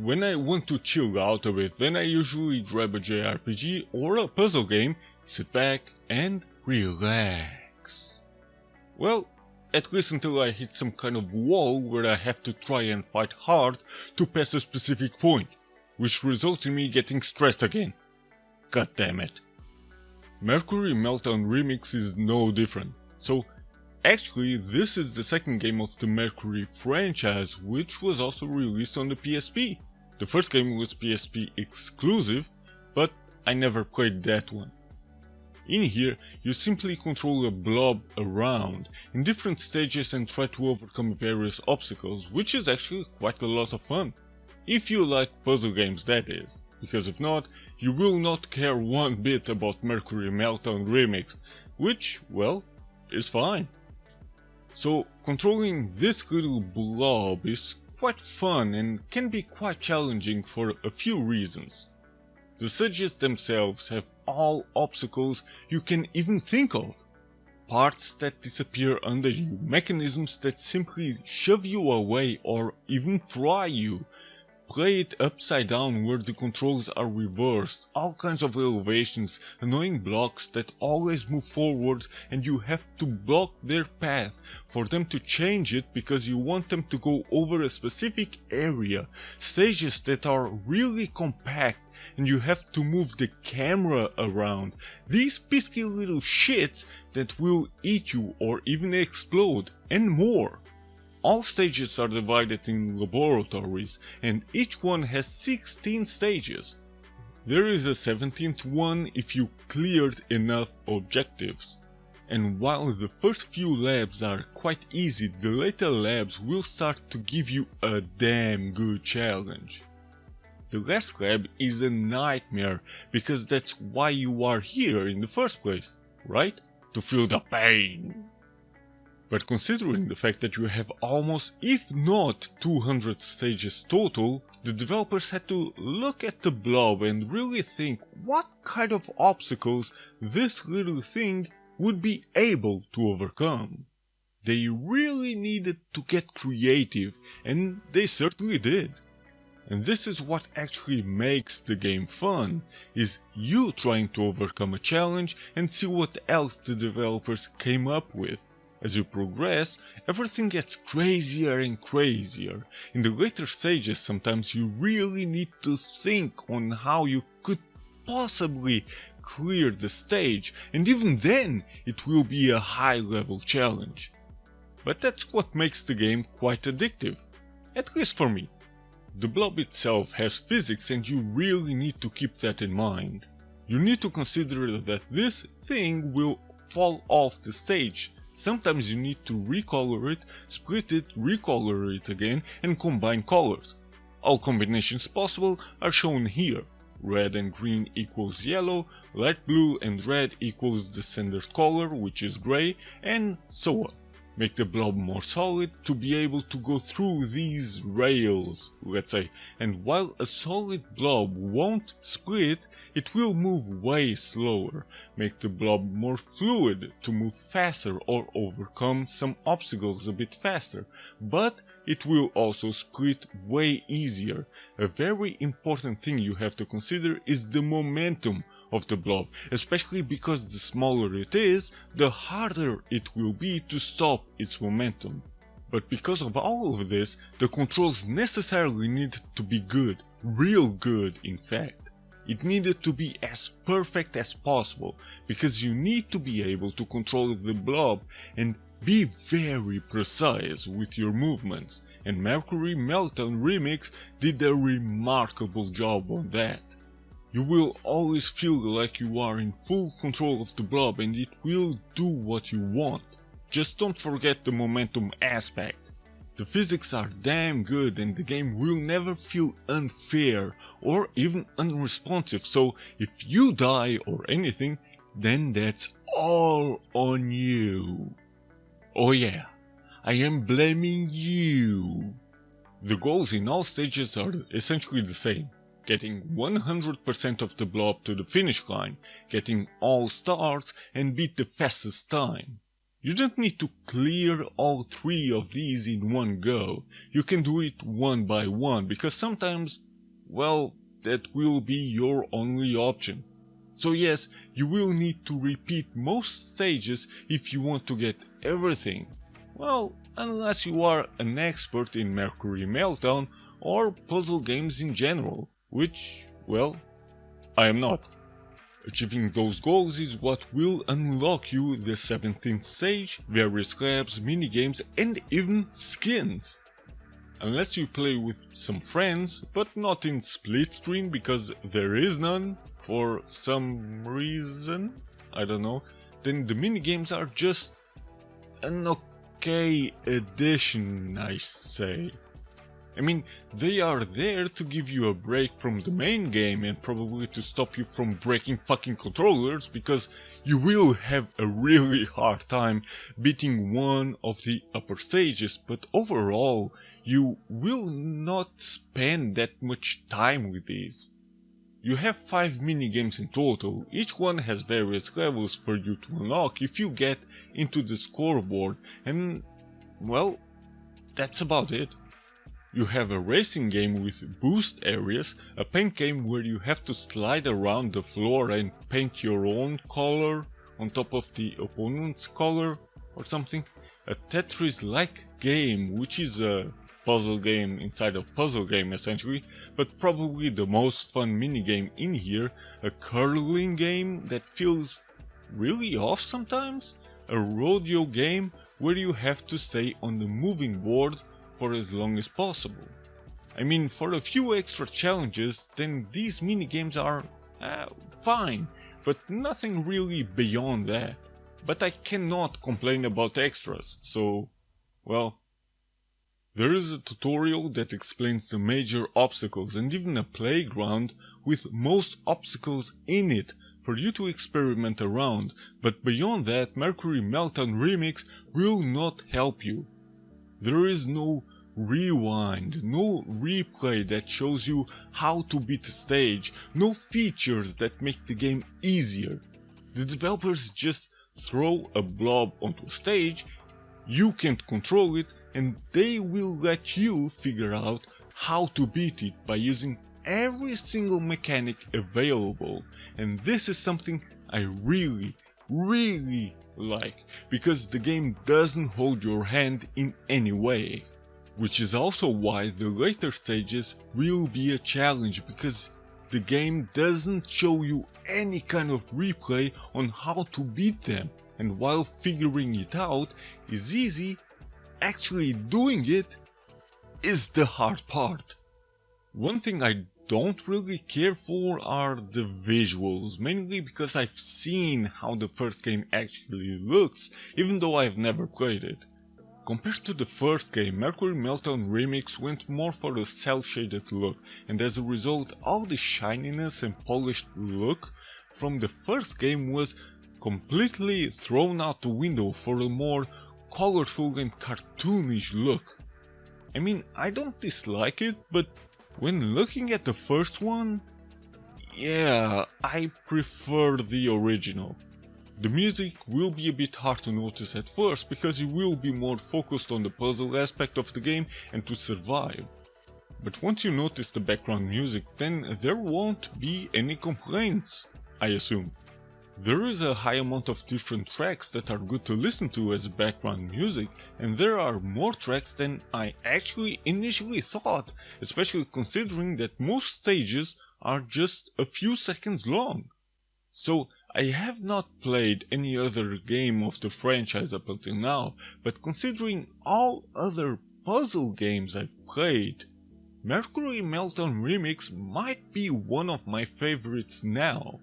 When I want to chill out a bit, then I usually grab a JRPG or a puzzle game, sit back and relax. Well, at least until I hit some kind of wall where I have to try and fight hard to pass a specific point, which results in me getting stressed again. God damn it. Mercury Meltdown Remix is no different, so actually this is the second game of the Mercury franchise, which was also released on the PSP. The first game was PSP exclusive, but I never played that one. In here, you simply control a blob around in different stages and try to overcome various obstacles, which is actually quite a lot of fun. If you like puzzle games, that is, because if not, you will not care one bit about Mercury Meltdown Remix, which, well, is fine. So, controlling this little blob is quite fun and can be quite challenging for a few reasons. The stages themselves have all obstacles you can even think of. Parts that disappear under you, mechanisms that simply shove you away or even fry you. Play it upside down where the controls are reversed, all kinds of elevations, annoying blocks that always move forward and you have to block their path for them to change it because you want them to go over a specific area, stages that are really compact and you have to move the camera around, these pesky little shits that will eat you or even explode, and more. All stages are divided in laboratories, and each one has 16 stages. There is a 17th one if you cleared enough objectives. And while the first few labs are quite easy, the later labs will start to give you a damn good challenge. The last lab is a nightmare, because that's why you are here in the first place, right? To feel the pain. But considering the fact that you have almost, if not 200 stages total, the developers had to look at the blob and really think what kind of obstacles this little thing would be able to overcome. They really needed to get creative, and they certainly did. And this is what actually makes the game fun, is you trying to overcome a challenge and see what else the developers came up with. As you progress, everything gets crazier and crazier. In the later stages, sometimes you really need to think on how you could possibly clear the stage, and even then it will be a high-level challenge. But that's what makes the game quite addictive, at least for me. The blob itself has physics and you really need to keep that in mind. You need to consider that this thing will fall off the stage. Sometimes you need to recolor it, split it, recolor it again and combine colors. All combinations possible are shown here. Red and green equals yellow, light blue and red equals the standard color, which is grey, and so on. Make the blob more solid to be able to go through these rails, let's say, and while a solid blob won't split, it will move way slower. Make the blob more fluid to move faster or overcome some obstacles a bit faster, but it will also split way easier. A very important thing you have to consider is the momentum of the blob, especially because the smaller it is, the harder it will be to stop its momentum. But because of all of this, the controls necessarily need to be good, real good in fact. It needed to be as perfect as possible, because you need to be able to control the blob and be very precise with your movements, and Mercury Meltdown Remix did a remarkable job on that. You will always feel like you are in full control of the blob and it will do what you want. Just don't forget the momentum aspect. The physics are damn good and the game will never feel unfair or even unresponsive, so if you die or anything, then that's all on you. Oh yeah, I am blaming you. The goals in all stages are essentially the same. Getting 100% of the blob to the finish line, getting all stars and beat the fastest time. You don't need to clear all 3 of these in one go, you can do it one by one because sometimes well, that will be your only option. So yes, you will need to repeat most stages if you want to get everything. Well, unless you are an expert in Mercury Meltdown or puzzle games in general, which, well, I am not. Achieving those goals is what will unlock you the 17th stage, various labs, minigames and even skins. Unless you play with some friends, but not in split screen because there is none, for some reason, I don't know, then the minigames are just an okay addition, I say. I mean, they are there to give you a break from the main game and probably to stop you from breaking fucking controllers, because you will have a really hard time beating one of the upper stages, but overall, you will not spend that much time with these. You have 5 minigames in total, each one has various levels for you to unlock if you get into the scoreboard, and well, that's about it. You have a racing game with boost areas, a paint game where you have to slide around the floor and paint your own color on top of the opponent's color or something, a Tetris-like game which is a puzzle game inside a puzzle game essentially, but probably the most fun minigame in here, a curling game that feels really off sometimes, a rodeo game where you have to stay on the moving board for as long as possible. I mean, for a few extra challenges, then these minigames are fine, but nothing really beyond that. But I cannot complain about extras, so, well. There is a tutorial that explains the major obstacles and even a playground with most obstacles in it for you to experiment around, but beyond that, Mercury Meltdown Remix will not help you. There is no rewind, no replay that shows you how to beat a stage, no features that make the game easier. The developers just throw a blob onto a stage, you can't control it, and they will let you figure out how to beat it by using every single mechanic available, and this is something I really like, because the game doesn't hold your hand in any way. Which is also why the later stages will be a challenge, because the game doesn't show you any kind of replay on how to beat them, and while figuring it out is easy, actually doing it is the hard part. One thing I don't really care for are the visuals, mainly because I've seen how the first game actually looks, even though I've never played it. Compared to the first game, Mercury Meltdown Remix went more for a cel-shaded look, and as a result all the shininess and polished look from the first game was completely thrown out the window for a more colorful and cartoonish look. I mean, I don't dislike it, but when looking at the first one, yeah, I prefer the original. The music will be a bit hard to notice at first because you will be more focused on the puzzle aspect of the game and to survive. But once you notice the background music, then there won't be any complaints, I assume. There is a high amount of different tracks that are good to listen to as background music, and there are more tracks than I actually initially thought, especially considering that most stages are just a few seconds long. So I have not played any other game of the franchise up until now, but considering all other puzzle games I've played, Mercury Meltdown Remix might be one of my favorites now.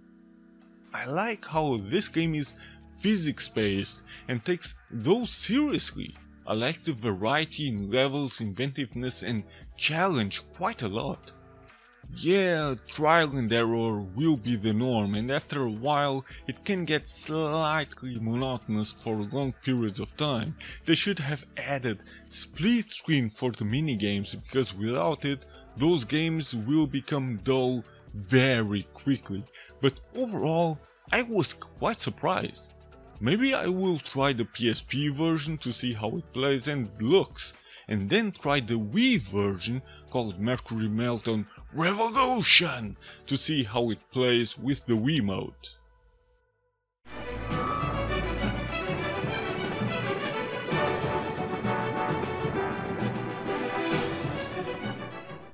I like how this game is physics-based and takes those seriously. I like the variety in levels, inventiveness and challenge quite a lot. Yeah, trial and error will be the norm, and after a while it can get slightly monotonous for long periods of time. They should have added split screen for the minigames, because without it, those games will become dull very quickly. But overall, I was quite surprised. Maybe I will try the PSP version to see how it plays and looks, and then try the Wii version called Mercury Meltdown revolution to see how it plays with the Wiimote.